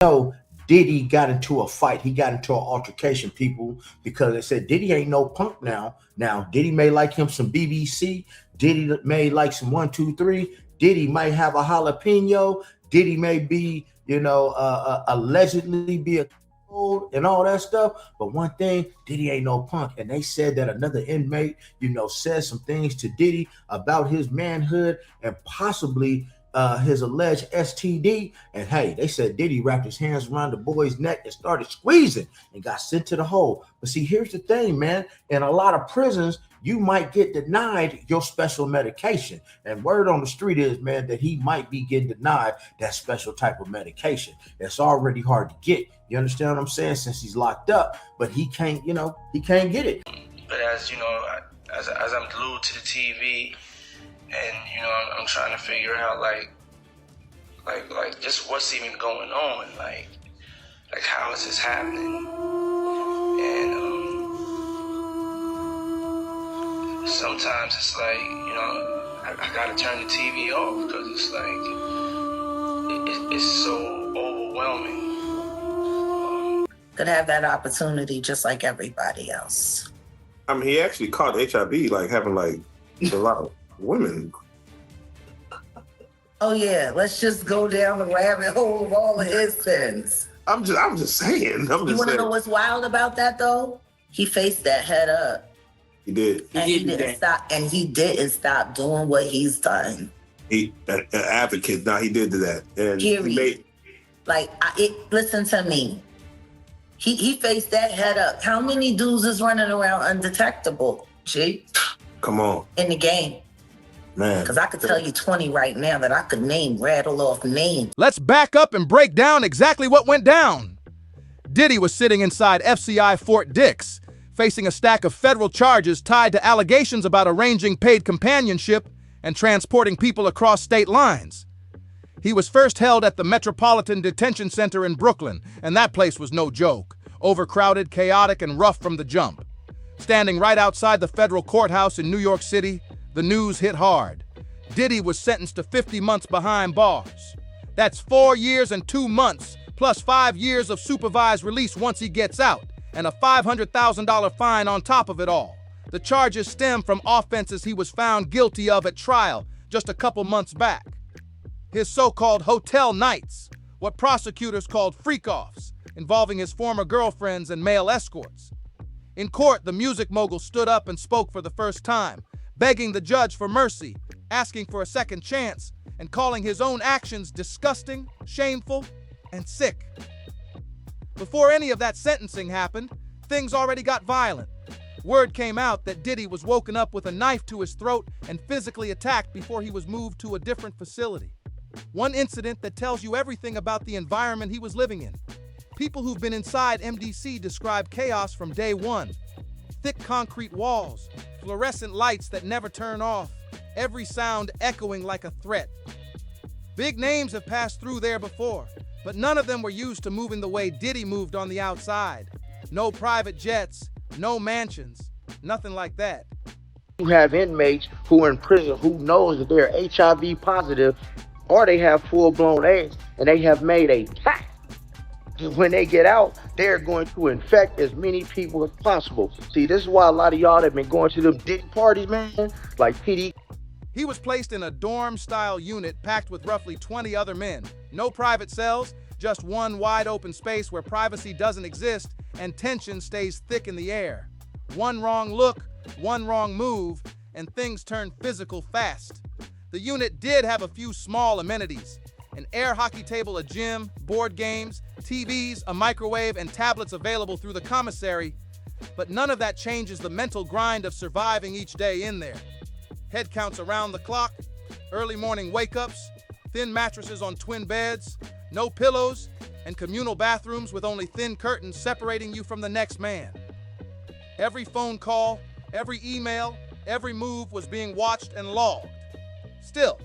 know Diddy got into a fight. He got into an altercation, people, because they said Diddy ain't no punk now. Now, Diddy may like him some BBC. Diddy may like some 123. Diddy might have a jalapeno. Diddy may be, allegedly be a and all that stuff. But one thing, Diddy ain't no punk. And they said that another inmate, said some things to Diddy about his manhood and possibly his alleged STD. And hey, they said Diddy wrapped his hands around the boy's neck and started squeezing and got sent to the hole. But see, here's the thing, man. In a lot of prisons, you might get denied your special medication. And word on the street is, man, that he might be getting denied that special type of medication. That's already hard to get. You understand what I'm saying? Since he's locked up, but he can't get it. But as you know, as I'm glued to the TV, and I'm trying to figure out like just what's even going on, like how is this happening? And sometimes it's like I gotta turn the TV off because it's like it's so overwhelming. Could have that opportunity just like everybody else. I mean, he actually caught HIV, like having like a lot of women. Oh yeah, let's just go down the rabbit hole of all of his sins. I'm just saying. You want to know what's wild about that though? He faced that head up. He did. And he didn't stop. And he didn't stop doing what he's done. He an advocate. Now he did that. And period. Listen to me. He faced that head up. How many dudes is running around undetectable, G? Come on. In the game. Man. Because I could tell you 20 right now that I could rattle off names. Let's back up and break down exactly what went down. Diddy was sitting inside FCI Fort Dix, facing a stack of federal charges tied to allegations about arranging paid companionship and transporting people across state lines. He was first held at the Metropolitan Detention Center in Brooklyn, and that place was no joke. Overcrowded, chaotic, and rough from the jump. Standing right outside the federal courthouse in New York City, the news hit hard. Diddy was sentenced to 50 months behind bars. That's 4 years and 2 months, plus 5 years of supervised release once he gets out, and a $500,000 fine on top of it all. The charges stem from offenses he was found guilty of at trial just a couple months back. His so-called hotel nights, what prosecutors called freak-offs, involving his former girlfriends and male escorts. In court, the music mogul stood up and spoke for the first time, begging the judge for mercy, asking for a second chance, and calling his own actions disgusting, shameful, and sick. Before any of that sentencing happened, things already got violent. Word came out that Diddy was woken up with a knife to his throat and physically attacked before he was moved to a different facility. One incident that tells you everything about the environment he was living in. People who've been inside MDC describe chaos from day one. Thick concrete walls, fluorescent lights that never turn off, every sound echoing like a threat. Big names have passed through there before, but none of them were used to moving the way Diddy moved on the outside. No private jets, no mansions, nothing like that. You have inmates who are in prison who knows that they're HIV positive or they have full-blown AIDS and they have made a pact. When they get out, they're going to infect as many people as possible. See, this is why a lot of y'all that have been going to them Diddy parties, man, like PD. He was placed in a dorm-style unit packed with roughly 20 other men. No private cells, just one wide-open space where privacy doesn't exist and tension stays thick in the air. One wrong look, one wrong move, and things turn physical fast. The unit did have a few small amenities. An air hockey table, a gym, board games, TVs, a microwave, and tablets available through the commissary, but none of that changes the mental grind of surviving each day in there. Head counts around the clock, early morning wake-ups, thin mattresses on twin beds, no pillows, and communal bathrooms with only thin curtains separating you from the next man. Every phone call, every email, every move was being watched and logged. Still,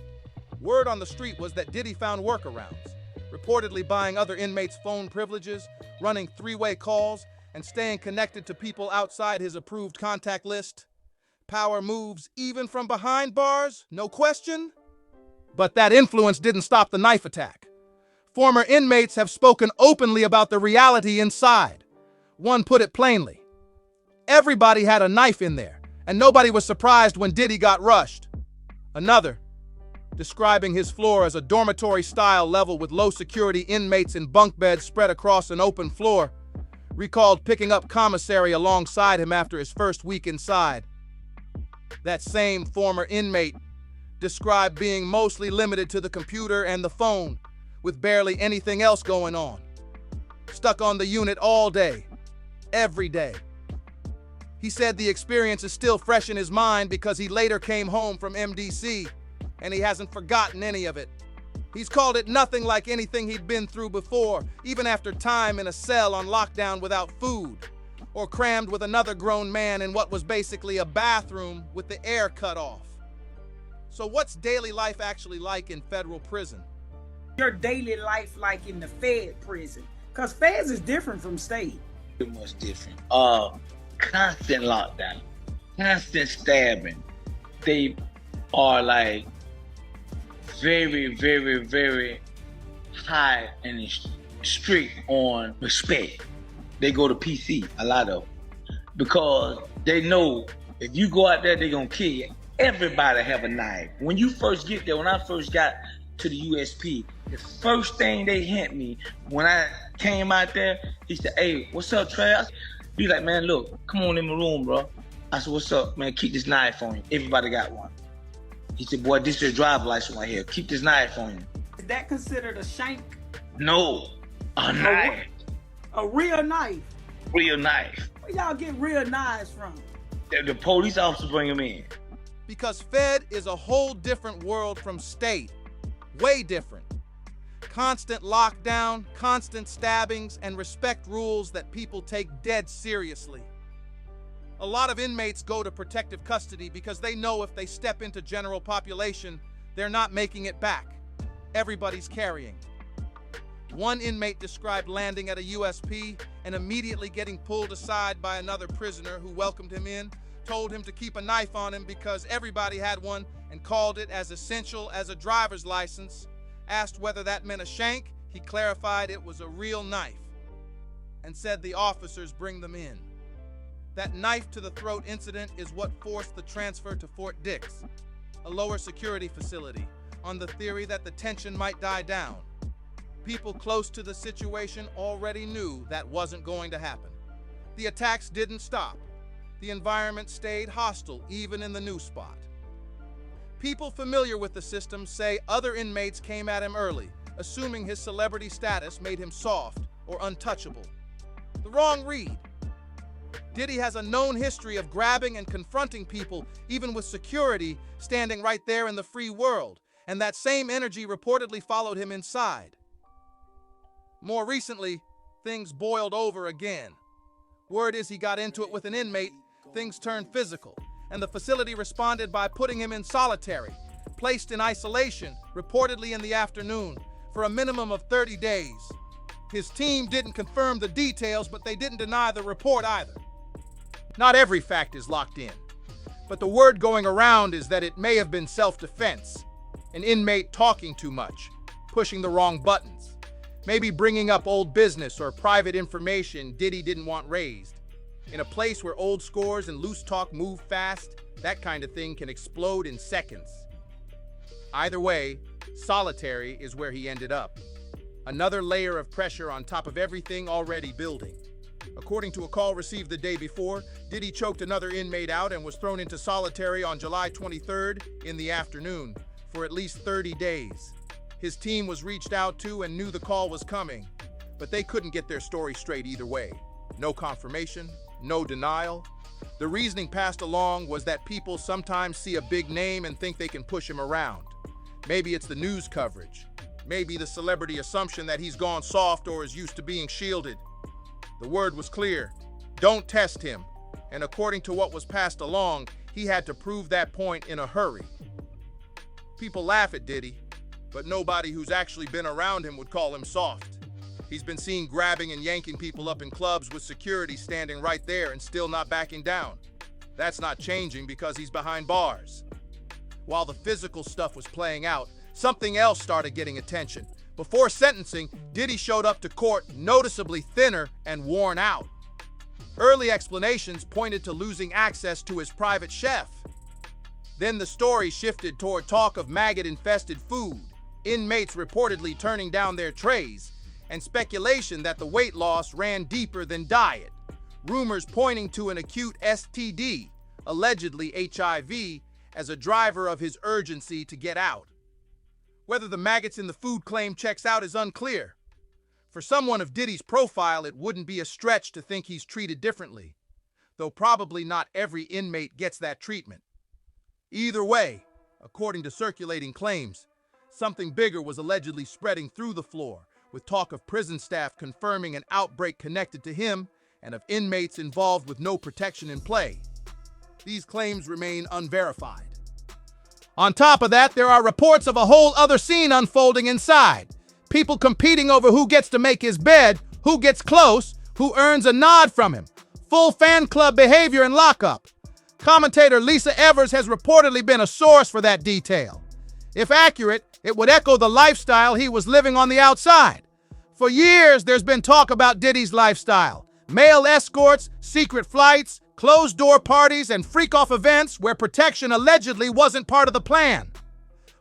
word on the street was that Diddy found workarounds, reportedly buying other inmates' phone privileges, running three-way calls, and staying connected to people outside his approved contact list. Power moves even from behind bars, no question. But that influence didn't stop the knife attack. Former inmates have spoken openly about the reality inside. One put it plainly: everybody had a knife in there, and nobody was surprised when Diddy got rushed. Another, describing his floor as a dormitory-style level with low-security inmates in bunk beds spread across an open floor, recalled picking up commissary alongside him after his first week inside. That same former inmate described being mostly limited to the computer and the phone, with barely anything else going on. Stuck on the unit all day, every day. He said the experience is still fresh in his mind because he later came home from MDC, and he hasn't forgotten any of it. He's called it nothing like anything he'd been through before, even after time in a cell on lockdown without food, or crammed with another grown man in what was basically a bathroom with the air cut off. So what's daily life actually like in federal prison? Your daily life like in the Fed prison, because Feds is different from state. Pretty much different. Constant lockdown, constant stabbing. They are like very, very, very high and strict on respect. They go to PC, a lot of them, because they know if you go out there, they're gonna kill you. Everybody have a knife. When you first get there, when I first got to the USP, the first thing they hint me when I came out there, he said, "Hey, what's up, Trey?" Be like, "Man, look, come on in my room, bro." I said, "What's up, man? Keep this knife on you. Everybody got one." He said, "Boy, this is your driver's license right here. Keep this knife on you." Is that considered a shank? No, a knife. A real knife? Real knife. Where y'all get real knives from? The police officers bring them in. Because Fed is a whole different world from state. Way different. Constant lockdown, constant stabbings, and respect rules that people take dead seriously. A lot of inmates go to protective custody because they know if they step into general population, they're not making it back. Everybody's carrying. One inmate described landing at a USP and immediately getting pulled aside by another prisoner who welcomed him in, told him to keep a knife on him because everybody had one, and called it as essential as a driver's license. Asked whether that meant a shank, he clarified it was a real knife, and said the officers bring them in. That knife to the throat incident is what forced the transfer to Fort Dix, a lower security facility, on the theory that the tension might die down. People close to the situation already knew that wasn't going to happen. The attacks didn't stop. The environment stayed hostile even in the new spot. People familiar with the system say other inmates came at him early, assuming his celebrity status made him soft or untouchable. The wrong read. Diddy has a known history of grabbing and confronting people, even with security standing right there in the free world, and that same energy reportedly followed him inside. More recently, things boiled over again. Word is he got into it with an inmate, things turned physical, and the facility responded by putting him in solitary, placed in isolation, reportedly in the afternoon, for a minimum of 30 days. His team didn't confirm the details, but they didn't deny the report either. Not every fact is locked in, but the word going around is that it may have been self-defense, an inmate talking too much, pushing the wrong buttons, maybe bringing up old business or private information Diddy didn't want raised. In a place where old scores and loose talk move fast, that kind of thing can explode in seconds. Either way, solitary is where he ended up. Another layer of pressure on top of everything already building. According to a call received the day before, Diddy choked another inmate out and was thrown into solitary on July 23rd in the afternoon for at least 30 days. His team was reached out to and knew the call was coming, but they couldn't get their story straight either way. No confirmation, no denial. The reasoning passed along was that people sometimes see a big name and think they can push him around. Maybe it's the news coverage. Maybe the celebrity assumption that he's gone soft or is used to being shielded. The word was clear: don't test him. And according to what was passed along, he had to prove that point in a hurry. People laugh at Diddy, but nobody who's actually been around him would call him soft. He's been seen grabbing and yanking people up in clubs with security standing right there and still not backing down. That's not changing because he's behind bars. While the physical stuff was playing out, something else started getting attention. Before sentencing, Diddy showed up to court noticeably thinner and worn out. Early explanations pointed to losing access to his private chef. Then the story shifted toward talk of maggot-infested food, inmates reportedly turning down their trays, and speculation that the weight loss ran deeper than diet. Rumors pointing to an acute STD, allegedly HIV, as a driver of his urgency to get out. Whether the maggots in the food claim checks out is unclear. For someone of Diddy's profile, it wouldn't be a stretch to think he's treated differently, though probably not every inmate gets that treatment. Either way, according to circulating claims, something bigger was allegedly spreading through the floor, with talk of prison staff confirming an outbreak connected to him and of inmates involved with no protection in play. These claims remain unverified. On top of that, there are reports of a whole other scene unfolding inside. People competing over who gets to make his bed, who gets close, who earns a nod from him. Full fan club behavior in lockup. Commentator Lisa Evers has reportedly been a source for that detail. If accurate, it would echo the lifestyle he was living on the outside. For years, there's been talk about Diddy's lifestyle. Male escorts, secret flights, closed-door parties, and freak-off events where protection allegedly wasn't part of the plan.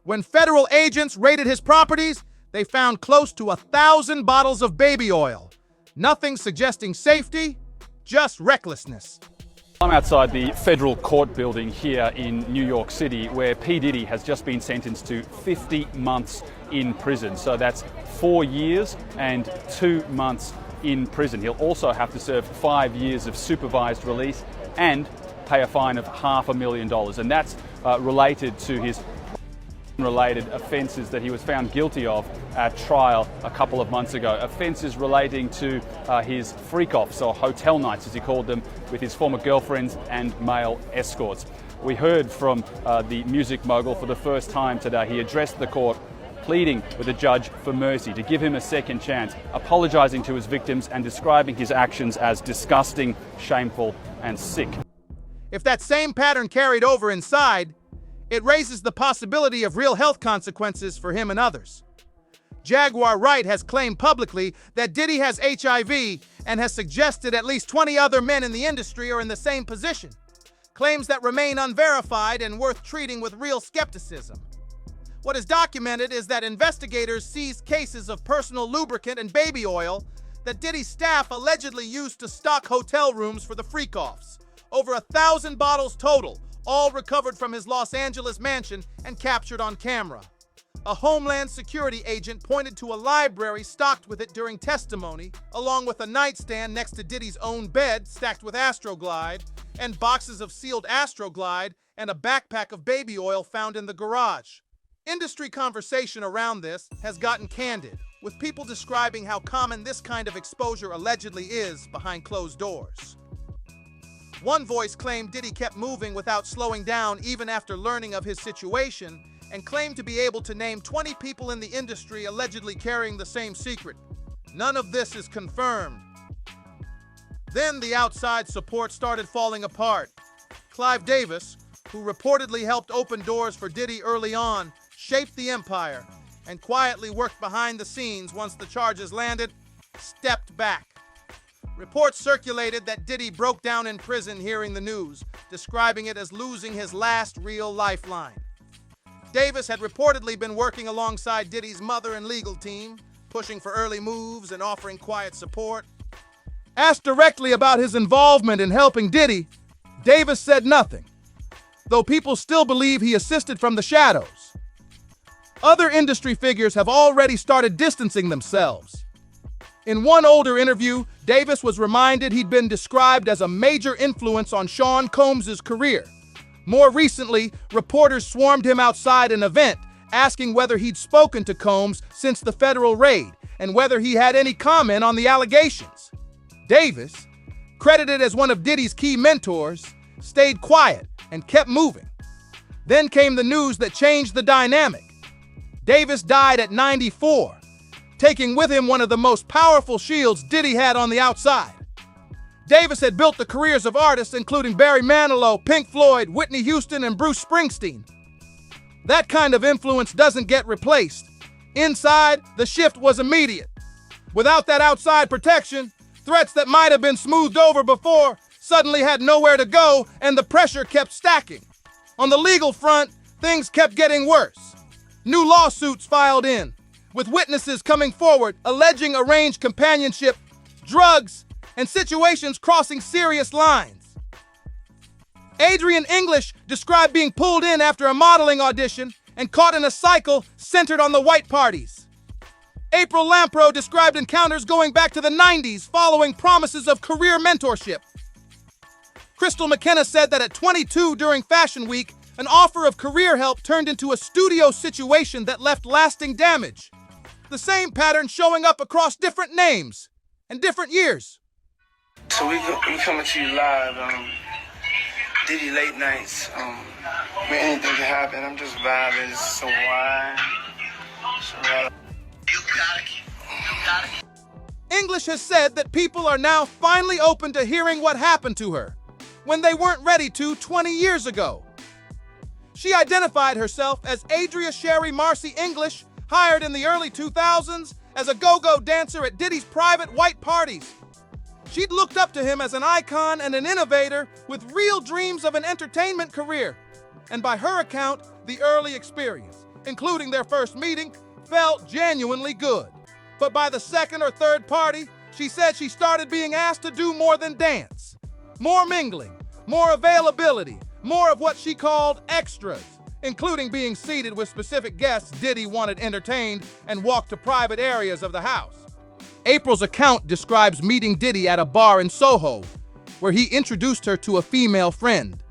When federal agents raided his properties, they found close to 1,000 bottles of baby oil. Nothing suggesting safety, just recklessness. I'm outside the federal court building here in New York City, where P. Diddy has just been sentenced to 50 months in prison. So that's 4 years and 2 months in prison. He'll also have to serve 5 years of supervised release and pay a fine of $500,000. And that's related to his related offences that he was found guilty of at trial a couple of months ago. Offences relating to his freak-offs, or hotel nights as he called them, with his former girlfriends and male escorts. We heard from the music mogul for the first time today. He addressed the court pleading with the judge for mercy, to give him a second chance, apologising to his victims and describing his actions as disgusting, shameful and sick. If that same pattern carried over inside, it raises the possibility of real health consequences for him and others. Jaguar Wright has claimed publicly that Diddy has HIV and has suggested at least 20 other men in the industry are in the same position. Claims that remain unverified and worth treating with real skepticism. What is documented is that investigators seized cases of personal lubricant and baby oil that Diddy's staff allegedly used to stock hotel rooms for the freak-offs. Over 1,000 bottles total, all recovered from his Los Angeles mansion and captured on camera. A Homeland Security agent pointed to a library stocked with it during testimony, along with a nightstand next to Diddy's own bed stacked with Astroglide, and boxes of sealed Astroglide and a backpack of baby oil found in the garage. Industry conversation around this has gotten candid, with people describing how common this kind of exposure allegedly is behind closed doors. One voice claimed Diddy kept moving without slowing down even after learning of his situation, and claimed to be able to name 20 people in the industry allegedly carrying the same secret. None of this is confirmed. Then the outside support started falling apart. Clive Davis, who reportedly helped open doors for Diddy early on, shaped the empire, and quietly worked behind the scenes once the charges landed, stepped back. Reports circulated that Diddy broke down in prison hearing the news, describing it as losing his last real lifeline. Davis had reportedly been working alongside Diddy's mother and legal team, pushing for early moves and offering quiet support. Asked directly about his involvement in helping Diddy, Davis said nothing, though people still believe he assisted from the shadows. Other industry figures have already started distancing themselves. In one older interview, Davis was reminded he'd been described as a major influence on Sean Combs' career. More recently, reporters swarmed him outside an event, asking whether he'd spoken to Combs since the federal raid and whether he had any comment on the allegations. Davis, credited as one of Diddy's key mentors, stayed quiet and kept moving. Then came the news that changed the dynamic. Davis died at 94, taking with him one of the most powerful shields Diddy had on the outside. Davis had built the careers of artists including Barry Manilow, Pink Floyd, Whitney Houston, and Bruce Springsteen. That kind of influence doesn't get replaced, Inside, the shift was immediate. Without that outside protection, threats that might have been smoothed over before suddenly had nowhere to go, and the pressure kept stacking. On the legal front, things kept getting worse. New lawsuits filed in, with witnesses coming forward alleging arranged companionship, drugs, and situations crossing serious lines. Adrian English described being pulled in after a modeling audition and caught in a cycle centered on the white parties. April Lampro described encounters going back to the 90s following promises of career mentorship. Crystal McKenna said that at 22 during Fashion Week, an offer of career help turned into a studio situation that left lasting damage. The same pattern showing up across different names and different years. So we coming to you live, Diddy late nights. Anything can happen. I'm just vibing. It's so wild. You got it. English has said that people are now finally open to hearing what happened to her when they weren't ready to 20 years ago. She identified herself as Adria Sherry Marcy English, hired in the early 2000s as a go-go dancer at Diddy's private white parties. She'd looked up to him as an icon and an innovator with real dreams of an entertainment career. And by her account, the early experience, including their first meeting, felt genuinely good. But by the second or third party, she said she started being asked to do more than dance. More mingling, more availability, more of what she called extras, including being seated with specific guests Diddy wanted entertained and walked to private areas of the house. April's account describes meeting Diddy at a bar in Soho, where he introduced her to a female friend.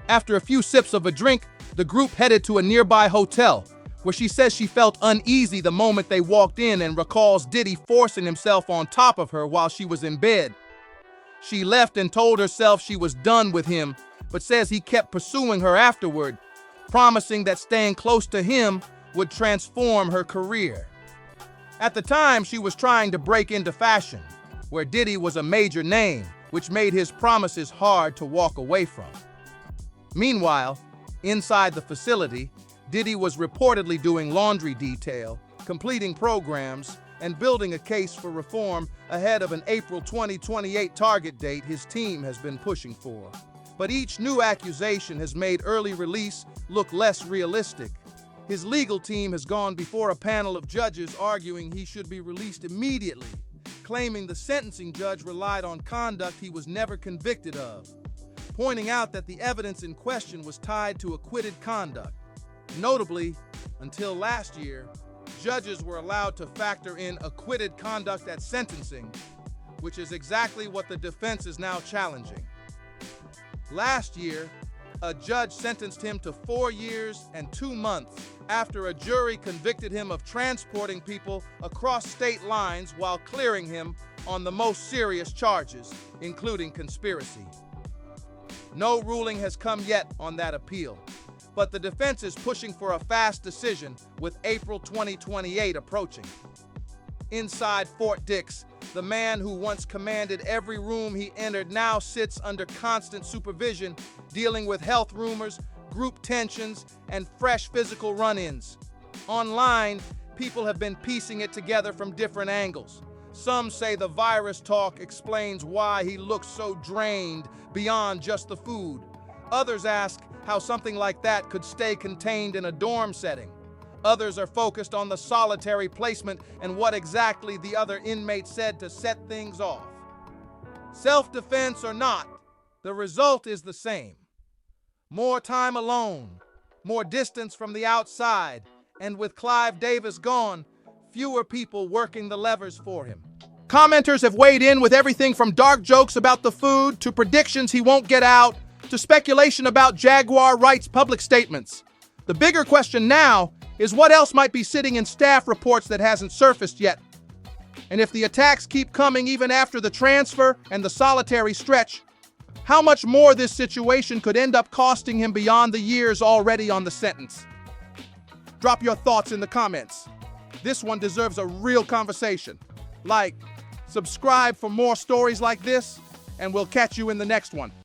After a few sips of a drink, the group headed to a nearby hotel, where she says she felt uneasy the moment they walked in and recalls Diddy forcing himself on top of her while she was in bed. She left and told herself she was done with him, but says he kept pursuing her afterward, promising that staying close to him would transform her career. At the time, she was trying to break into fashion, where Diddy was a major name, which made his promises hard to walk away from. Meanwhile, inside the facility, Diddy was reportedly doing laundry detail, completing programs, and building a case for reform ahead of an April 2028 target date his team has been pushing for. But each new accusation has made early release look less realistic. His legal team has gone before a panel of judges arguing he should be released immediately, claiming the sentencing judge relied on conduct he was never convicted of, pointing out that the evidence in question was tied to acquitted conduct. Notably, until last year, judges were allowed to factor in acquitted conduct at sentencing, which is exactly what the defense is now challenging. Last year, a judge sentenced him to 4 years and 2 months after a jury convicted him of transporting people across state lines while clearing him on the most serious charges, including conspiracy. No ruling has come yet on that appeal, but the defense is pushing for a fast decision with April 2028 approaching. Inside Fort Dix, the man who once commanded every room he entered now sits under constant supervision, dealing with health rumors, group tensions, and fresh physical run-ins. Online, people have been piecing it together from different angles. Some say the virus talk explains why he looks so drained beyond just the food. Others ask how something like that could stay contained in a dorm setting. Others are focused on the solitary placement and what exactly the other inmate said to set things off. Self-defense or not, the result is the same. More time alone, more distance from the outside, and with Clive Davis gone, fewer people working the levers for him. Commenters have weighed in with everything from dark jokes about the food to predictions he won't get out to speculation about Jaguar Wright's public statements. The bigger question now is what else might be sitting in staff reports that hasn't surfaced yet. And if the attacks keep coming even after the transfer and the solitary stretch, how much more this situation could end up costing him beyond the years already on the sentence? Drop your thoughts in the comments. This one deserves a real conversation. Like, subscribe for more stories like this, and we'll catch you in the next one.